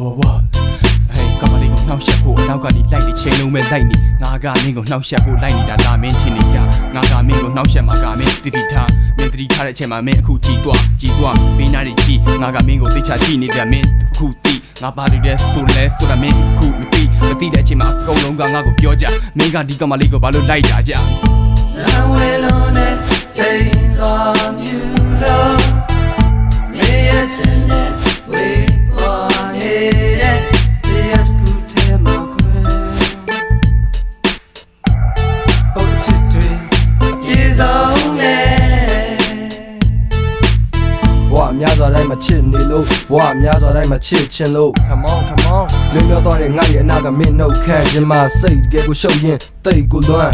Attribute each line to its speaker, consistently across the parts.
Speaker 1: Hey, come on, go now share for now got the light the chain no man light ni. Naga mingo now share for light ni da la main tin ni ja. Naga mingo now share ma ga main titi ta. Main titi ta တဲ့ချိန်မှာ main အခုကြည်တွားမင်းနာတွေကြည်ငါကမင်းကိုသိချကြည့်နေတဲ့ main အခုတီးငါပါတူတဲ့ဆိုလဲဆိုတာ main အခုမသိတဲ့အချိန်မှာအကုန်လုံးကငါကိုပြောကြ main ကဒီကမလေးကိုဘာလို့လိုက်တာကြ
Speaker 2: I will on it take long you love me it's in it we want it the good time my oh it's is only
Speaker 3: ဘဝများစွာတိုင်းမှာချစ်နေလို့ဘဝများစွာတိုင်းမှာချစ်ချင်လို့ Come on လွင်မြောက်သွားတဲ့ငါရဲ့အနာကမင်းနှုတ်ခမ်းခြင်းမစိတ်တကယ်ကိုရှုပ်ရင်တိတ်ကိုလွမ်း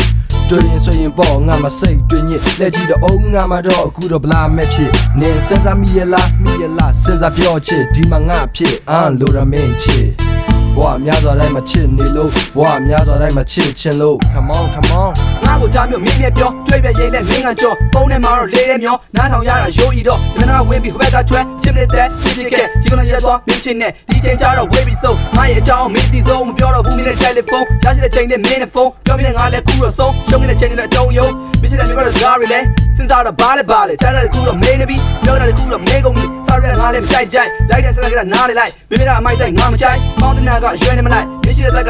Speaker 3: တွေ့ရင်ဆိုရင်ပေါ့ငါမစိတ်တွေ့ညစ်လက်ကြည့်တော့အုံးငါမတော့အခုတော့ဗလာမဲ့ဖြစ်နင်စဉ်းစားမိရလားစဉ်းစားပြောချစ်ဒီမှာငါဖြစ်လိုရမင်းချစ်ဘဝများစွာတိုင်းမှာချစ်နေလို့ဘဝများစွာတိုင်းမှာချစ်ချင်လို့ Come on
Speaker 4: ငါ့ကိုကြားမျိုးမင်းမြက်ပြောတွေးပြရေးနဲ့မင်းကကြောဖုန်းထဲမှာတော့လေးမျောနားထောင်ရတာရိုးဤတော့ဒီနာဝင်းပြီးဟိုဘက်ကချွဲချစ်နေတဲ့ချစ်ကဲဒီကနေ့ရသွားမင်းချင်းနဲ့ဒီချိန်ကျတော့ဝေးပြီးဆုံးငါရဲ့အကြောင်းမင်းစီဆုံးမပြောတော့ဘူးမင်းနဲ့တယ်လီဖုန်းရရှိတဲ့ချိန်နဲ့မင်းနဲ့ဖုန်းပြောပြတဲ့ငါလည်းကူတော့ဆုံးရှုံးနေတဲ့ချိန်နဲ့အတုံးယုံမင်းချစ်တဲ့မင်းကတော့စကားတွေလဲစဉ်းစားတော့ဘာလဲကြားတဲ့ကူတော့မင်းနေပြီးပြောတဲ့ကူတော့မင်းကုန်ပြီစားရတဲ့ငါလည်းမကြိုက်လိုက်တဲ့စကားကနားလေလိုက်မင်းကအမိုက်တိုင်းငါမကြိုက်ပေါင်းတဲ့နာကရွှဲနေမလိုက်မင်းရှိတဲ့တက်က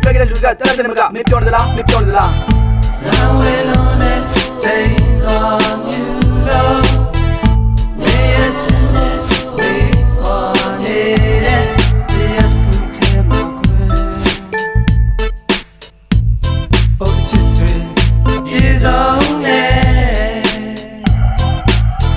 Speaker 4: ပြခဲ့တဲ့လူကတက်တဲ့မကမင်းပြောတယ်လားမင်းပြောတယ်လား
Speaker 2: I will on it take long you love me it's in it we want it the good time my oh it's is only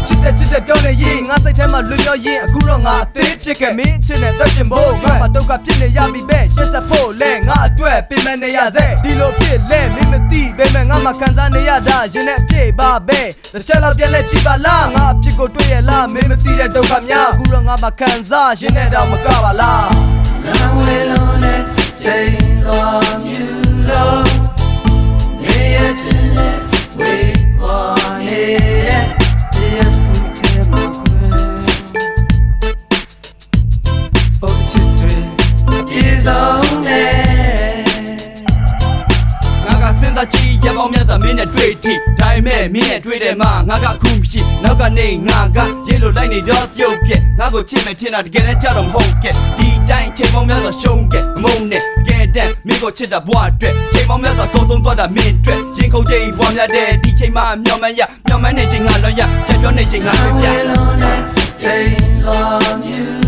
Speaker 3: ချစ်တဲ့ပြောနေရင်ငါစိတ်ထဲမှာလွင်မြောက်ရင်အခုတော့ငါအသေးဖြစ်ခဲ့မင်းချစ်နဲ့တက်ချင်ဖို့ငါမတော့ကဖြစ်နေရပြီပဲရှက်ဆက်ဖို့လဲငါအတွက်ပြင်မနေရစေဒီလိုဖြစ်လဲမင်းမသိပဲမဲ့ငါမှခံစားနေရတာရင်နဲ့ပြေပါပဲတစ်ချက်လောက်ပြန်လဲကြည့်ပါလားငါအဖြစ်ကိုတွေ့ရလားမင်းမသိတဲ့ဒုက္ခများအခုတော့ငါမှခံစားရင်နဲ့တော့မကပါလား
Speaker 2: I will on it take long you love me it's in it we want it the good time my oh it's is only
Speaker 1: ငါကစဉ်းစားကြည့်ရပေါင်းများစွာမင်းနဲ့တွေ့ထိဒါပေမဲ့မင်းနဲ့တွေ့တယ်မှာငါကအခုမရှိနောက်ကနေငါကရေလိုလိုက်နေတော့ပြုတ်ပြက်ငါကိုချစ်မယ်ထင်တာတကယ်လည်းကြတော့မဟုတ်ကဲဒီတိုင်းချိန်ပေါင်းများစွာရှုံးခဲ့အမုန်းနဲ့ကဲတဲ့မင်းကိုချစ်တာဘွားအတွက်ချိန်ပေါင်းများစွာကုန်ဆုံးသွားတာမင်းအတွက်ရင်ခုန်ချိန်ဘွားများတဲ့ဒီချိန်မှာမျောမှန်းနေချိန်ငါလွန်ရပြန်ပြောနေချိန်ငါတွေ့ပြ
Speaker 2: I will on it take long you